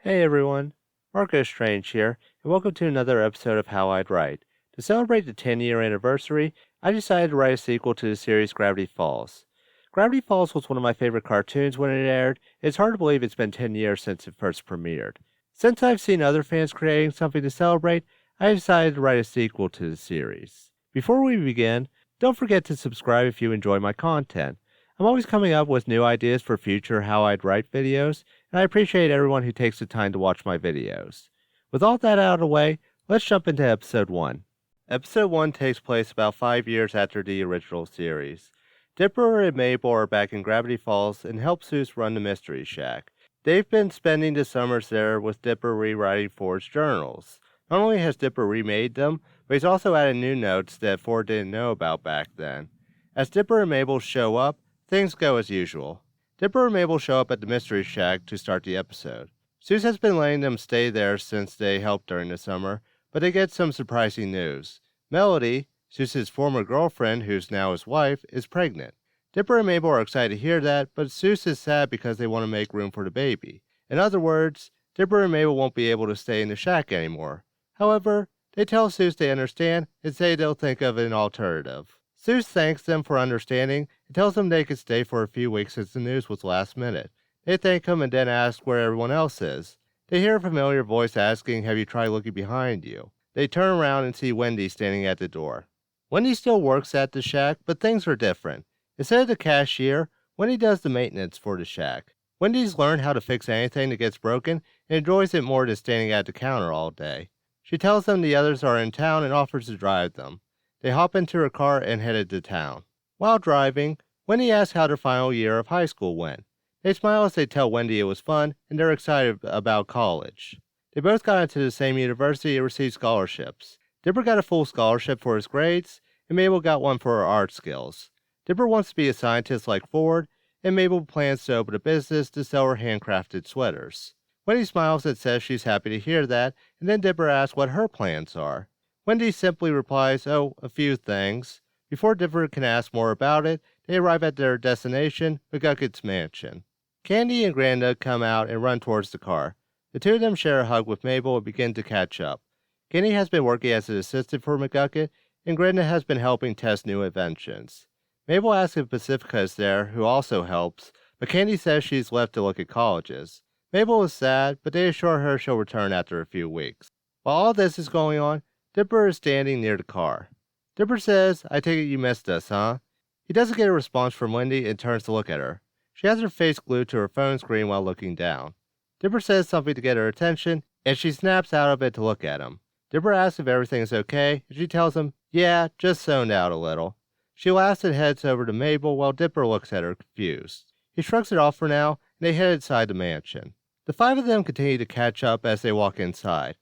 Hey everyone, Marco Strange here, and welcome to another episode of How I'd Write. To celebrate the 10-year anniversary, I decided to write a sequel to the series Gravity Falls. Gravity Falls was one of my favorite cartoons when it aired. It's hard to believe it's been 10 years since it first premiered. Since I've seen other fans creating something to celebrate, I decided to write a sequel to the series. Before we begin, don't forget to subscribe if you enjoy my content. I'm always coming up with new ideas for future How I'd Write videos, and I appreciate everyone who takes the time to watch my videos. With all that out of the way, let's jump into Episode 1. Episode 1 takes place about 5 years after the original series. Dipper and Mabel are back in Gravity Falls and help Seuss run the Mystery Shack. They've been spending the summers there with Dipper rewriting Ford's journals. Not only has Dipper remade them, but he's also added new notes that Ford didn't know about back then. As Dipper and Mabel show up, things go as usual. Dipper and Mabel show up at the Mystery Shack to start the episode. Seuss has been letting them stay there since they helped during the summer, but they get some surprising news. Melody, Seuss's former girlfriend, who's now his wife, is pregnant. Dipper and Mabel are excited to hear that, but Seuss is sad because they want to make room for the baby. In other words, Dipper and Mabel won't be able to stay in the shack anymore. However, they tell Seuss they understand and say they'll think of an alternative. Seuss thanks them for understanding and tells them they could stay for a few weeks since the news was last minute. They thank him and then ask where everyone else is. They hear a familiar voice asking, "Have you tried looking behind you?" They turn around and see Wendy standing at the door. Wendy still works at the shack, but things are different. Instead of the cashier, Wendy does the maintenance for the shack. Wendy's learned how to fix anything that gets broken and enjoys it more than standing at the counter all day. She tells them the others are in town and offers to drive them. They hop into her car and headed to town. While driving, Wendy asks how their final year of high school went. They smile as they tell Wendy it was fun and they're excited about college. They both got into the same university and received scholarships. Dipper got a full scholarship for his grades, and Mabel got one for her art skills. Dipper wants to be a scientist like Ford, and Mabel plans to open a business to sell her handcrafted sweaters. Wendy smiles and says she's happy to hear that, and then Dipper asks what her plans are. Wendy simply replies, "Oh, a few things." Before Dipper can ask more about it, they arrive at their destination, McGucket's mansion. Candy and Granda come out and run towards the car. The two of them share a hug with Mabel and begin to catch up. Candy has been working as an assistant for McGucket, and Granda has been helping test new inventions. Mabel asks if Pacifica is there, who also helps, but Candy says she's left to look at colleges. Mabel is sad, but they assure her she'll return after a few weeks. While all this is going on, Dipper is standing near the car. Dipper says, "I take it you missed us, huh?" He doesn't get a response from Wendy and turns to look at her. She has her face glued to her phone screen while looking down. Dipper says something to get her attention, and she snaps out of it to look at him. Dipper asks if everything is okay, and she tells him, "Yeah, just zoned out a little." She laughs and heads over to Mabel while Dipper looks at her confused. He shrugs it off for now, and they head inside the mansion. The five of them continue to catch up as they walk inside.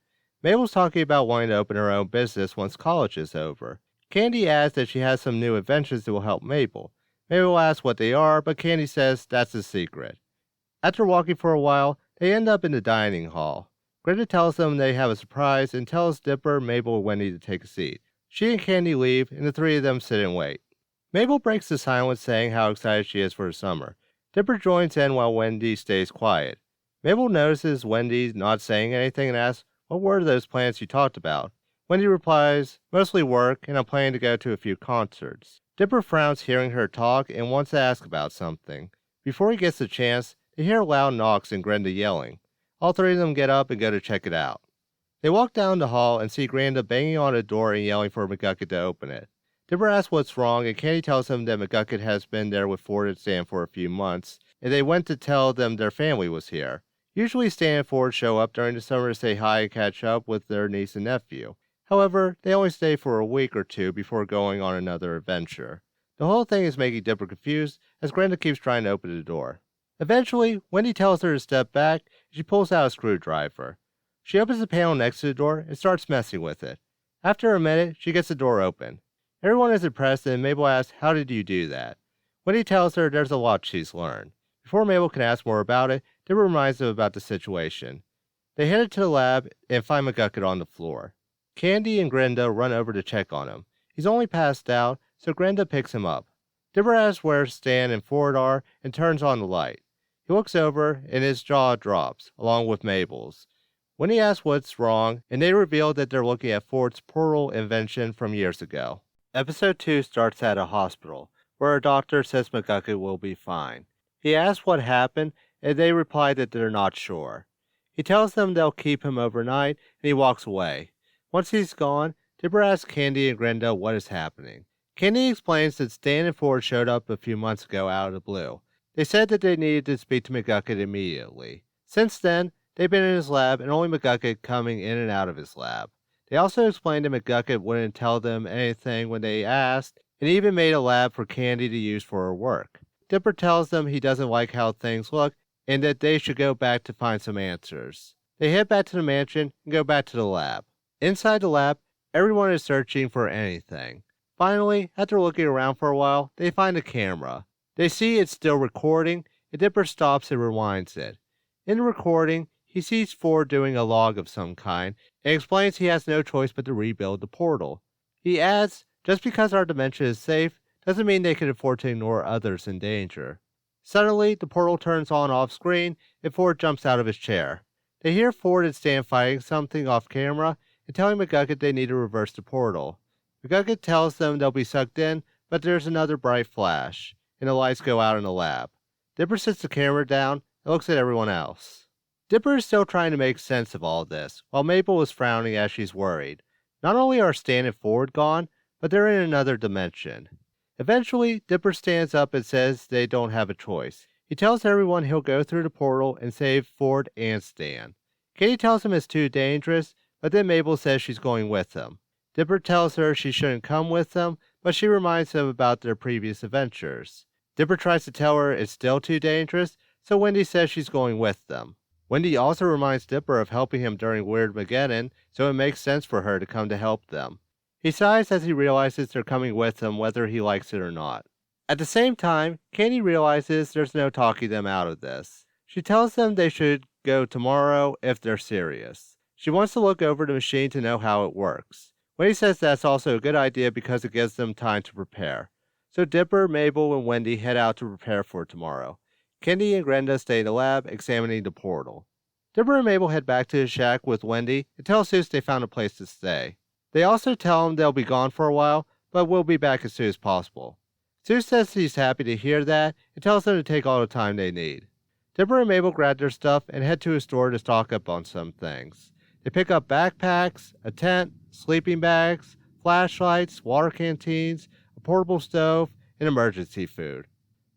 Mabel's talking about wanting to open her own business once college is over. Candy adds that she has some new inventions that will help Mabel. Mabel asks what they are, but Candy says that's a secret. After walking for a while, they end up in the dining hall. Greta tells them they have a surprise and tells Dipper, Mabel, and Wendy to take a seat. She and Candy leave, and the three of them sit and wait. Mabel breaks the silence saying how excited she is for the summer. Dipper joins in while Wendy stays quiet. Mabel notices Wendy not saying anything and asks, "What were those plans you talked about?" Wendy replies, "Mostly work, and I'm planning to go to a few concerts." Dipper frowns hearing her talk and wants to ask about something. Before he gets the chance, they hear loud knocks and Grenda yelling. All three of them get up and go to check it out. They walk down the hall and see Granda banging on a door and yelling for McGucket to open it. Dipper asks what's wrong, and Candy tells him that McGucket has been there with Ford and Stan for a few months, and they went to tell them their family was here. Usually Stan and Ford show up during the summer to say hi and catch up with their niece and nephew. However, they only stay for a week or two before going on another adventure. The whole thing is making Dipper confused as Granda keeps trying to open the door. Eventually, Wendy tells her to step back, and she pulls out a screwdriver. She opens the panel next to the door and starts messing with it. After a minute, she gets the door open. Everyone is impressed, and Mabel asks, "How did you do that?" Wendy tells her there's a lot she's learned. Before Mabel can ask more about it, Dipper reminds them about the situation. They headed to the lab and find McGucket on the floor. Candy and Grenda run over to check on him. He's only passed out, so Grenda picks him up. Dipper asks where Stan and Ford are and turns on the light. He He looks over and his jaw drops, along with Mabel's. Wendy asks what's wrong, and they reveal that they're looking at Ford's portal invention from years ago. Episode 2 starts at a hospital, where a doctor says McGucket will be fine. He asks what happened, and they reply that they're not sure. He tells them they'll keep him overnight, and he walks away. Once he's gone, Dipper asks Candy and Grenda what is happening. Candy explains that Stan and Ford showed up a few months ago out of the blue. They said that they needed to speak to McGucket immediately. Since then, they've been in his lab and only McGucket coming in and out of his lab. They also explained that McGucket wouldn't tell them anything when they asked, and even made a lab for Candy to use for her work. Dipper tells them he doesn't like how things look and that they should go back to find some answers. They head back to the mansion and go back to the lab. Inside the lab, everyone is searching for anything. Finally, after looking around for a while, they find a camera. They see it's still recording, and Dipper stops and rewinds it. In the recording, he sees Ford doing a log of some kind and explains he has no choice but to rebuild the portal. He adds, just because our dimension is safe doesn't mean they can afford to ignore others in danger. Suddenly, the portal turns on off screen and Ford jumps out of his chair. They hear Ford and Stan fighting something off camera and telling McGucket they need to reverse the portal. McGucket tells them they'll be sucked in, but there's another bright flash, and the lights go out in the lab. Dipper sits the camera down and looks at everyone else. Dipper is still trying to make sense of all this, while Mabel is frowning as she's worried. Not only are Stan and Ford gone, but they're in another dimension. Eventually, Dipper stands up and says they don't have a choice. He tells everyone he'll go through the portal and save Ford and Stan. Katie tells him it's too dangerous, but then Mabel says she's going with him. Dipper tells her she shouldn't come with them, but she reminds him about their previous adventures. Dipper tries to tell her it's still too dangerous, so Wendy says she's going with them. Wendy also reminds Dipper of helping him during Weirdmageddon, so it makes sense for her to come to help them. He sighs as he realizes they're coming with him whether he likes it or not. At the same time, Candy realizes there's no talking them out of this. She tells them they should go tomorrow if they're serious. She wants to look over the machine to know how it works. Wendy says that's also a good idea because it gives them time to prepare. So Dipper, Mabel, and Wendy head out to prepare for tomorrow. Candy and Grenda stay in the lab examining the portal. Dipper and Mabel head back to the shack with Wendy and tell Seuss they found a place to stay. They also tell him they'll be gone for a while, but will be back as soon as possible. Seuss says he's happy to hear that and tells them to take all the time they need. Dipper and Mabel grab their stuff and head to a store to stock up on some things. They pick up backpacks, a tent, sleeping bags, flashlights, water canteens, a portable stove, and emergency food.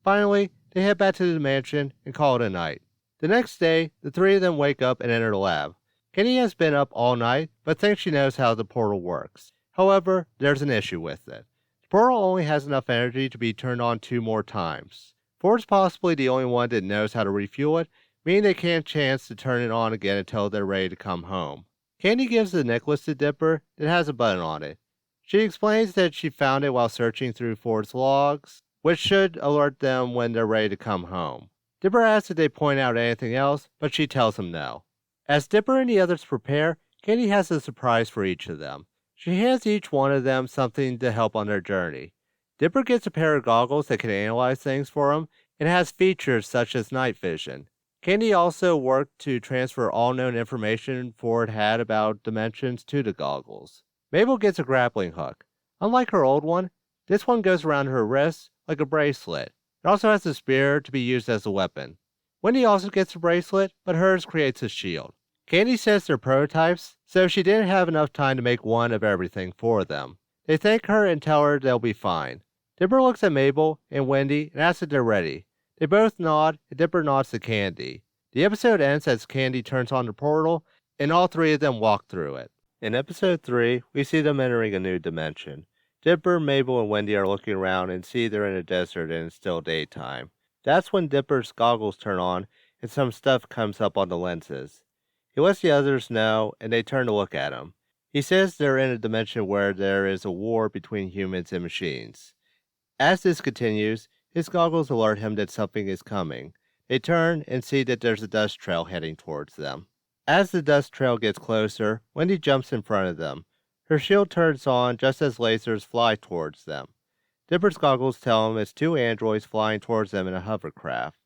Finally, they head back to the mansion and call it a night. The next day, the three of them wake up and enter the lab. Kenny has been up all night, but thinks she knows how the portal works. However, there's an issue with it. The portal only has enough energy to be turned on 2 more times. Ford's possibly the only one that knows how to refuel it, meaning they can't chance to turn it on again until they're ready to come home. Candy gives the necklace to Dipper that has a button on it. She explains that she found it while searching through Ford's logs, which should alert them when they're ready to come home. Dipper asks if they point out anything else, but she tells him no. As Dipper and the others prepare, Candy has a surprise for each of them. She hands each one of them something to help on their journey. Dipper gets a pair of goggles that can analyze things for him and has features such as night vision. Candy also worked to transfer all known information Ford had about dimensions to the goggles. Mabel gets a grappling hook. Unlike her old one, this one goes around her wrist like a bracelet. It also has a spear to be used as a weapon. Wendy also gets a bracelet, but hers creates a shield. Candy says they're prototypes, so she didn't have enough time to make one of everything for them. They thank her and tell her they'll be fine. Dipper looks at Mabel and Wendy and asks if they're ready. They both nod, and Dipper nods to Candy. The episode ends as Candy turns on the portal, and all 3 of them walk through it. In episode 3, we see them entering a new dimension. Dipper, Mabel, and Wendy are looking around and see they're in a desert and it's still daytime. That's when Dipper's goggles turn on and some stuff comes up on the lenses. He lets the others know and they turn to look at him. He says they're in a dimension where there is a war between humans and machines. As this continues, his goggles alert him that something is coming. They turn and see that there's a dust trail heading towards them. As the dust trail gets closer, Wendy jumps in front of them. Her shield turns on just as lasers fly towards them. Dipper's goggles tell him it's 2 androids flying towards them in a hovercraft.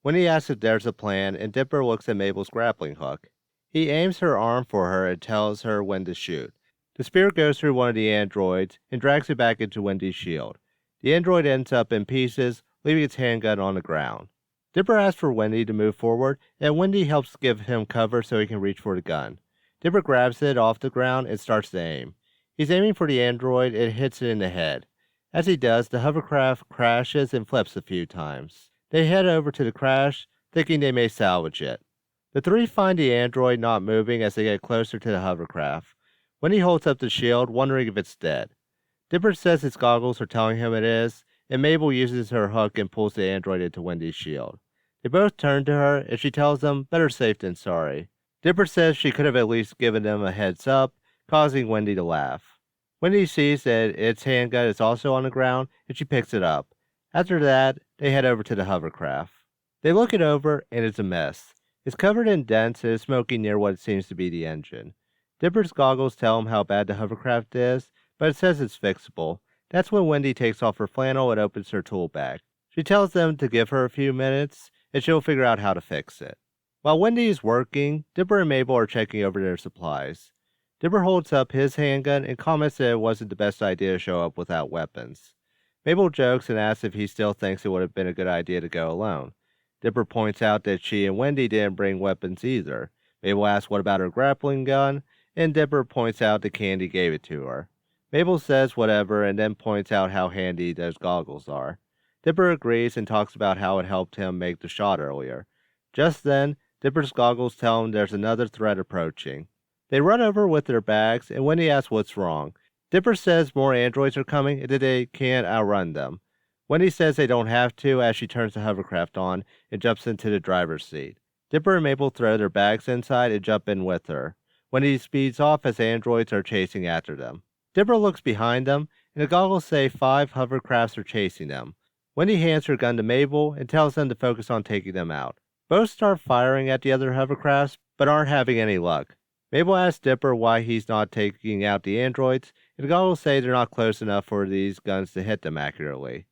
Wendy asks if there's a plan, and Dipper looks at Mabel's grappling hook. He aims her arm for her and tells her when to shoot. The spear goes through one of the androids and drags it back into Wendy's shield. The android ends up in pieces, leaving its handgun on the ground. Dipper asks for Wendy to move forward, and Wendy helps give him cover so he can reach for the gun. Dipper grabs it off the ground and starts to aim. He's aiming for the android and hits it in the head. As he does, the hovercraft crashes and flips a few times. They head over to the crash, thinking they may salvage it. The three find the android not moving as they get closer to the hovercraft. Wendy holds up the shield, wondering if it's dead. Dipper says its goggles are telling him it is, and Mabel uses her hook and pulls the android into Wendy's shield. They both turn to her, and she tells them, better safe than sorry. Dipper says she could have at least given them a heads up, causing Wendy to laugh. Wendy sees that its handgun is also on the ground, and she picks it up. After that, they head over to the hovercraft. They look it over, and it's a mess. It's covered in dents and is smoking near what seems to be the engine. Dipper's goggles tell him how bad the hovercraft is, but it says it's fixable. That's when Wendy takes off her flannel and opens her tool bag. She tells them to give her a few minutes, and she'll figure out how to fix it. While Wendy is working, Dipper and Mabel are checking over their supplies. Dipper holds up his handgun and comments that it wasn't the best idea to show up without weapons. Mabel jokes and asks if he still thinks it would have been a good idea to go alone. Dipper points out that she and Wendy didn't bring weapons either. Mabel asks what about her grappling gun, and Dipper points out that Candy gave it to her. Mabel says whatever and then points out how handy those goggles are. Dipper agrees and talks about how it helped him make the shot earlier. Just then, Dipper's goggles tell him there's another threat approaching. They run over with their bags, and Wendy asks what's wrong. Dipper says more androids are coming and that they can't outrun them. Wendy says they don't have to as she turns the hovercraft on and jumps into the driver's seat. Dipper and Mabel throw their bags inside and jump in with her. Wendy speeds off as androids are chasing after them. Dipper looks behind them, and the goggles say 5 hovercrafts are chasing them. Wendy hands her gun to Mabel and tells them to focus on taking them out. Both start firing at the other hovercrafts, but aren't having any luck. Mabel asks Dipper why he's not taking out the androids, and the goggles say they're not close enough for these guns to hit them accurately.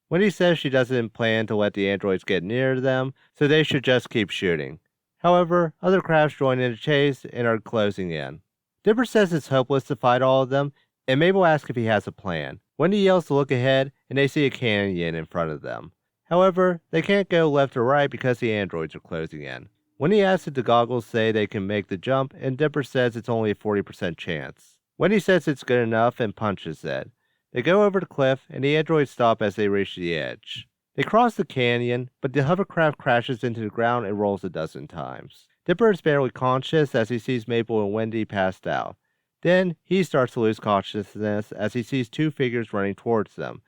Wendy says she doesn't plan to let the androids get near them, so they should just keep shooting. However, other crafts join in the chase and are closing in. Dipper says it's hopeless to fight all of them, and Mabel asks if he has a plan. Wendy yells to look ahead, and they see a canyon in front of them. However, they can't go left or right because the androids are closing in. Wendy asks if the goggles say they can make the jump, and Dipper says it's only a 40% chance. Wendy says it's good enough and punches it. They go over the cliff, and the androids stop as they reach the edge. They cross the canyon, but the hovercraft crashes into the ground and rolls a dozen times. Dipper is barely conscious as he sees Mabel and Wendy passed out. Then he starts to lose consciousness as he sees 2 figures running towards them.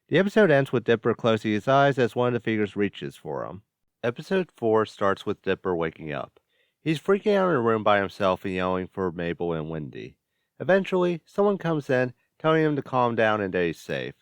The episode ends with Dipper closing his eyes as one of the figures reaches for him. Episode 4 starts with Dipper waking up. He's freaking out in a room by himself and yelling for Mabel and Wendy. Eventually, someone comes in, telling him to calm down and that he's safe.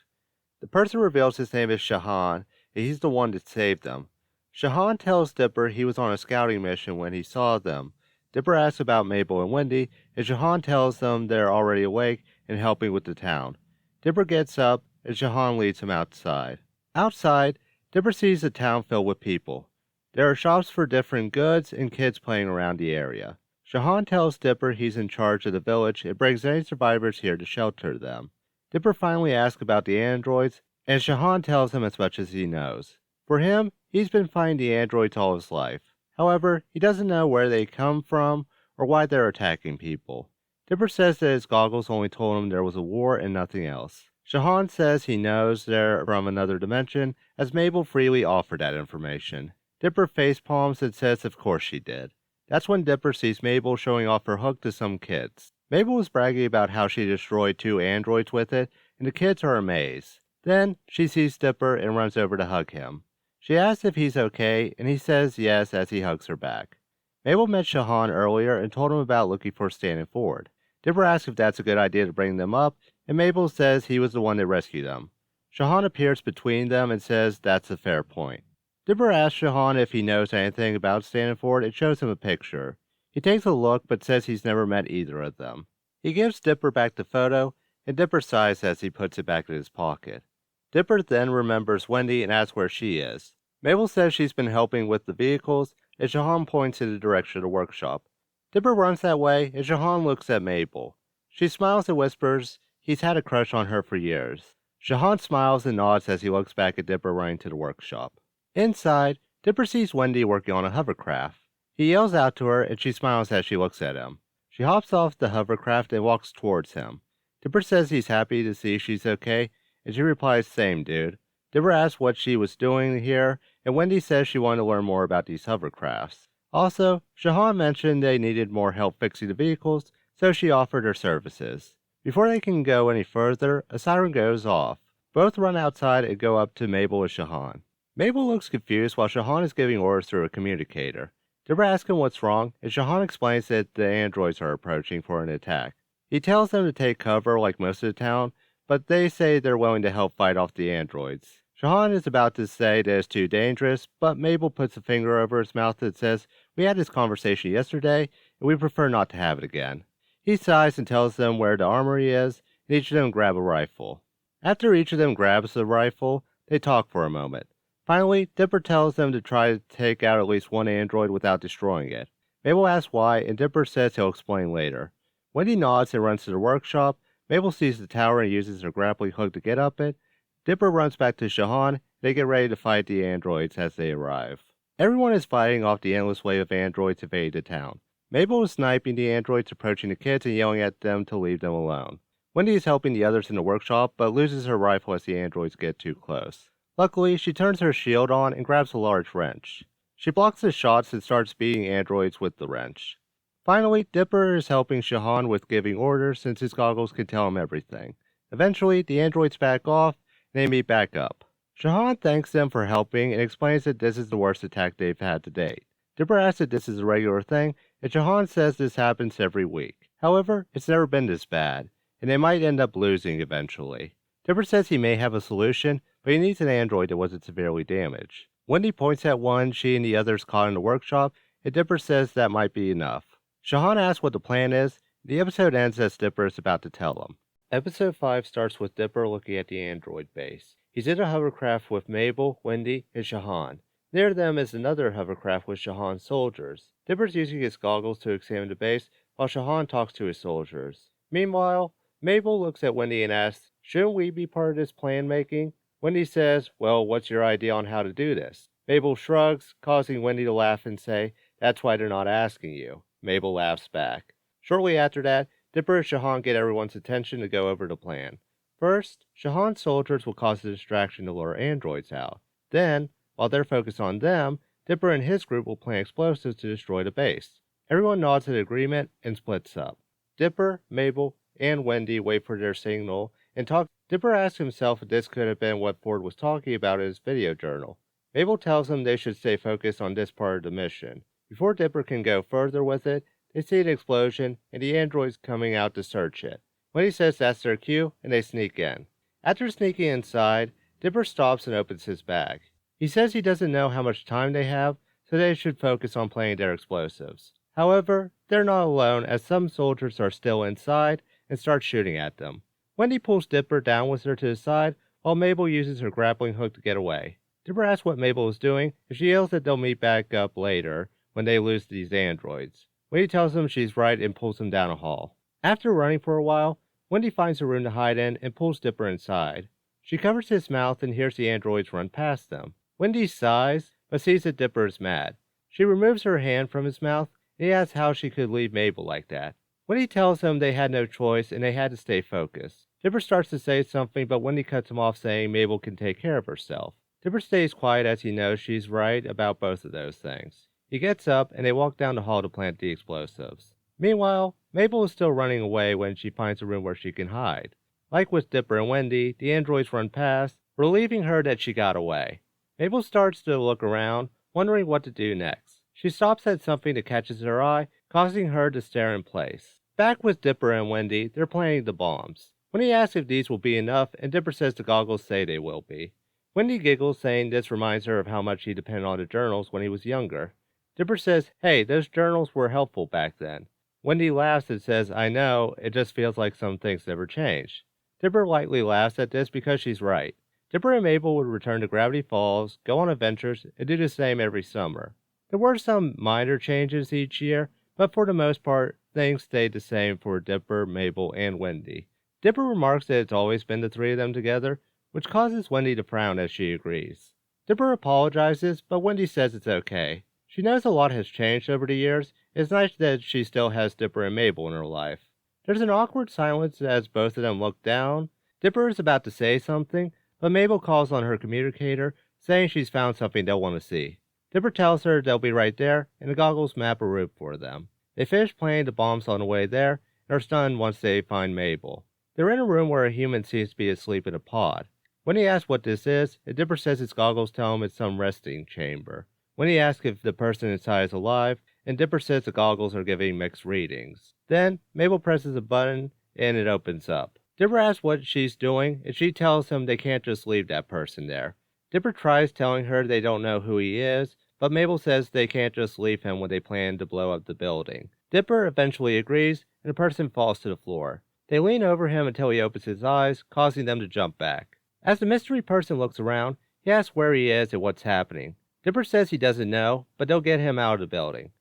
The person reveals his name is Shahan, and he's the one that saved them. Shahan tells Dipper he was on a scouting mission when he saw them. Dipper asks about Mabel and Wendy, and Shahan tells them they're already awake and helping with the town. Dipper gets up, and Shahan leads him outside. Outside, Dipper sees a town filled with people. There are shops for different goods and kids playing around the area. Shahan tells Dipper he's in charge of the village and brings any survivors here to shelter them. Dipper finally asks about the androids, and Shahan tells him as much as he knows. For him, he's been fighting the androids all his life. However, he doesn't know where they come from or why they're attacking people. Dipper says that his goggles only told him there was a war and nothing else. Shahan says he knows they're from another dimension, as Mabel freely offered that information. Dipper facepalms and says of course she did. That's when Dipper sees Mabel showing off her hook to some kids. Mabel was bragging about how she destroyed 2 androids with it, and the kids are amazed. Then, she sees Dipper and runs over to hug him. She asks if he's okay, and he says yes as he hugs her back. Mabel met Shahan earlier and told him about looking for Stan and Ford. Dipper asks if that's a good idea to bring them up, and Mabel says he was the one that rescued them. Shahan appears between them and says that's a fair point. Dipper asks Shahan if he knows anything about Stan and Ford and shows him a picture. He takes a look but says he's never met either of them. He gives Dipper back the photo, and Dipper sighs as he puts it back in his pocket. Dipper then remembers Wendy and asks where she is. Mabel says she's been helping with the vehicles, and Shahan points in the direction of the workshop. Dipper runs that way, and Shahan looks at Mabel. She smiles and whispers he's had a crush on her for years. Shahan smiles and nods as he looks back at Dipper running to the workshop. Inside, Dipper sees Wendy working on a hovercraft. He yells out to her, and she smiles as she looks at him. She hops off the hovercraft and walks towards him. Dipper says he's happy to see she's okay, and she replies, "Same, dude." Dipper asks what she was doing here, and Wendy says she wanted to learn more about these hovercrafts. Also, Shahan mentioned they needed more help fixing the vehicles, so she offered her services. Before they can go any further, a siren goes off. Both run outside and go up to Mabel and Shahan. Mabel looks confused while Shahan is giving orders through a communicator. Dipper asks him what's wrong, and Shahan explains that the androids are approaching for an attack. He tells them to take cover like most of the town, but they say they're willing to help fight off the androids. Shahan is about to say that it's too dangerous, but Mabel puts a finger over his mouth and says, "We had this conversation yesterday, and we prefer not to have it again." He sighs and tells them where the armory is, and each of them grab a rifle. After each of them grabs the rifle, they talk for a moment. Finally, Dipper tells them to try to take out at least one android without destroying it. Mabel asks why, and Dipper says he'll explain later. Wendy nods and runs to the workshop. Mabel sees the tower and uses her grappling hook to get up it. Dipper runs back to Shahan. They get ready to fight the androids as they arrive. Everyone is fighting off the endless wave of androids invading the town. Mabel is sniping the androids approaching the kids and yelling at them to leave them alone. Wendy is helping the others in the workshop, but loses her rifle as the androids get too close. Luckily, she turns her shield on and grabs a large wrench. She blocks the shots and starts beating androids with the wrench. Finally, Dipper is helping Shahan with giving orders since his goggles can tell him everything. Eventually, the androids back off and they meet back up. Shahan thanks them for helping and explains that this is the worst attack they've had to date. Dipper asks if this is a regular thing, and Shahan says this happens every week. However, it's never been this bad, and they might end up losing eventually. Dipper says he may have a solution, but he needs an android that wasn't severely damaged. Wendy points at one she and the others caught in the workshop, and Dipper says that might be enough. Shahan asks what the plan is. The episode ends as Dipper is about to tell him. Episode 5 starts with Dipper looking at the android base. He's in a hovercraft with Mabel, Wendy, and Shahan. Near them is another hovercraft with Shahan's soldiers. Dipper's using his goggles to examine the base, while Shahan talks to his soldiers. Meanwhile, Mabel looks at Wendy and asks, "Shouldn't we be part of this plan making?" Wendy says, "Well, what's your idea on how to do this?" Mabel shrugs, causing Wendy to laugh and say, "That's why they're not asking you." Mabel laughs back. Shortly after that, Dipper and Shahan get everyone's attention to go over the plan. First, Shahan's soldiers will cause a distraction to lure androids out. Then, while they're focused on them, Dipper and his group will plant explosives to destroy the base. Everyone nods in agreement and splits up. Dipper, Mabel, and Wendy wait for their signal and talk. Dipper asks himself if this could have been what Ford was talking about in his video journal. Mabel tells him they should stay focused on this part of the mission. Before Dipper can go further with it, they see an explosion and the androids coming out to search it. Wendy says that's their cue and they sneak in. After sneaking inside, Dipper stops and opens his bag. He says he doesn't know how much time they have, so they should focus on planting their explosives. However, they're not alone as some soldiers are still inside and start shooting at them. Wendy pulls Dipper down with her to the side while Mabel uses her grappling hook to get away. Dipper asks what Mabel is doing and she yells that they'll meet back up later when they lose these androids. Wendy tells them she's right and pulls them down a hall. After running for a while, Wendy finds a room to hide in and pulls Dipper inside. She covers his mouth and hears the androids run past them. Wendy sighs, but sees that Dipper is mad. She removes her hand from his mouth, and he asks how she could leave Mabel like that. Wendy tells him they had no choice and they had to stay focused. Dipper starts to say something, but Wendy cuts him off saying Mabel can take care of herself. Dipper stays quiet as he knows she's right about both of those things. He gets up and they walk down the hall to plant the explosives. Meanwhile, Mabel is still running away when she finds a room where she can hide. Like with Dipper and Wendy, the androids run past, relieving her that she got away. Mabel starts to look around, wondering what to do next. She stops at something that catches her eye, causing her to stare in place. Back with Dipper and Wendy, they're planting the bombs. Wendy asks if these will be enough, and Dipper says the goggles say they will be. Wendy giggles, saying this reminds her of how much he depended on the journals when he was younger. Dipper says, "Hey, those journals were helpful back then." Wendy laughs and says, "I know, it just feels like some things never change." Dipper lightly laughs at this because she's right. Dipper and Mabel would return to Gravity Falls, go on adventures, and do the same every summer. There were some minor changes each year, but for the most part, things stayed the same for Dipper, Mabel, and Wendy. Dipper remarks that it's always been the three of them together, which causes Wendy to frown as she agrees. Dipper apologizes, but Wendy says it's okay. She knows a lot has changed over the years. It's nice that she still has Dipper and Mabel in her life. There's an awkward silence as both of them look down. Dipper is about to say something, but Mabel calls on her communicator, saying she's found something they'll want to see. Dipper tells her they'll be right there, and the goggles map a route for them. They finish playing the bombs on the way there, and are stunned once they find Mabel. They're in a room where a human seems to be asleep in a pod. When he asks what this is, and Dipper says his goggles tell him it's some resting chamber. When he asks if the person inside is alive, and Dipper says the goggles are giving mixed readings. Then, Mabel presses a button, and it opens up. Dipper asks what she's doing, and she tells him they can't just leave that person there. Dipper tries telling her they don't know who he is, but Mabel says they can't just leave him when they plan to blow up the building. Dipper eventually agrees, and the person falls to the floor. They lean over him until he opens his eyes, causing them to jump back. As the mystery person looks around, he asks where he is and what's happening. Dipper says he doesn't know, but they'll get him out of the building.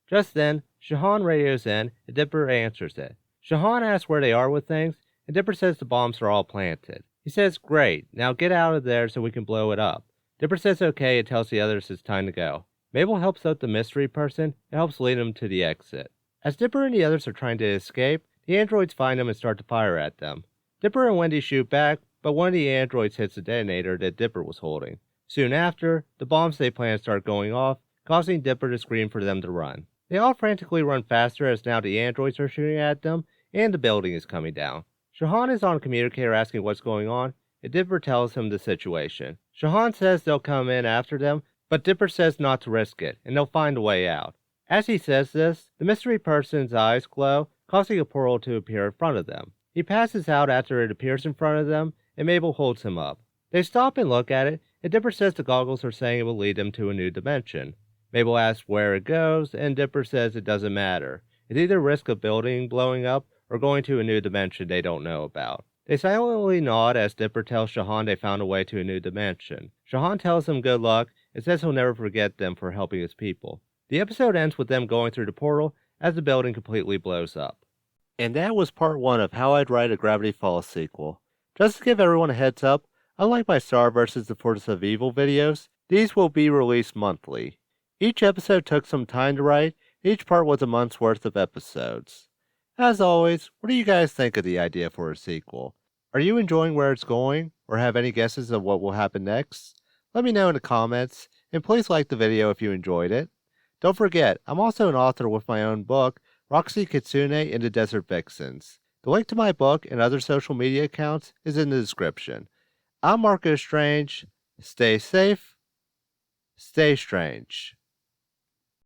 Just then, Shahan radios in, and Dipper answers it. Shahan asks where they are with things, and Dipper says the bombs are all planted. He says, "Great, now get out of there so we can blow it up." Dipper says okay and tells the others it's time to go. Mabel helps out the mystery person and helps lead him to the exit. As Dipper and the others are trying to escape, the androids find them and start to fire at them. Dipper and Wendy shoot back, but one of the androids hits the detonator that Dipper was holding. Soon after, the bombs they plan start going off, causing Dipper to scream for them to run. They all frantically run faster as now the androids are shooting at them, and the building is coming down. Shahan is on a communicator asking what's going on, and Dipper tells him the situation. Shahan says they'll come in after them, but Dipper says not to risk it, and they'll find a way out. As he says this, the mystery person's eyes glow, causing a portal to appear in front of them. He passes out after it appears in front of them, and Mabel holds him up. They stop and look at it, and Dipper says the goggles are saying it will lead them to a new dimension. Mabel asks where it goes, and Dipper says it doesn't matter. It's either risk a building blowing up or going to a new dimension they don't know about. They silently nod as Dipper tells Shahan they found a way to a new dimension. Shahan tells them good luck and says he'll never forget them for helping his people. The episode ends with them going through the portal as the building completely blows up. And that was part 1 of How I'd Write a Gravity Falls sequel. Just to give everyone a heads up, unlike my Star vs. the Fortress of Evil videos, these will be released monthly. Each episode took some time to write, each part was a month's worth of episodes. As always, what do you guys think of the idea for a sequel? Are you enjoying where it's going, or have any guesses of what will happen next? Let me know in the comments, and please like the video if you enjoyed it. Don't forget, I'm also an author with my own book, Roxy Kitsune and the Desert Vixens. The link to my book and other social media accounts is in the description. I'm Marcus Strange. Stay safe, stay strange.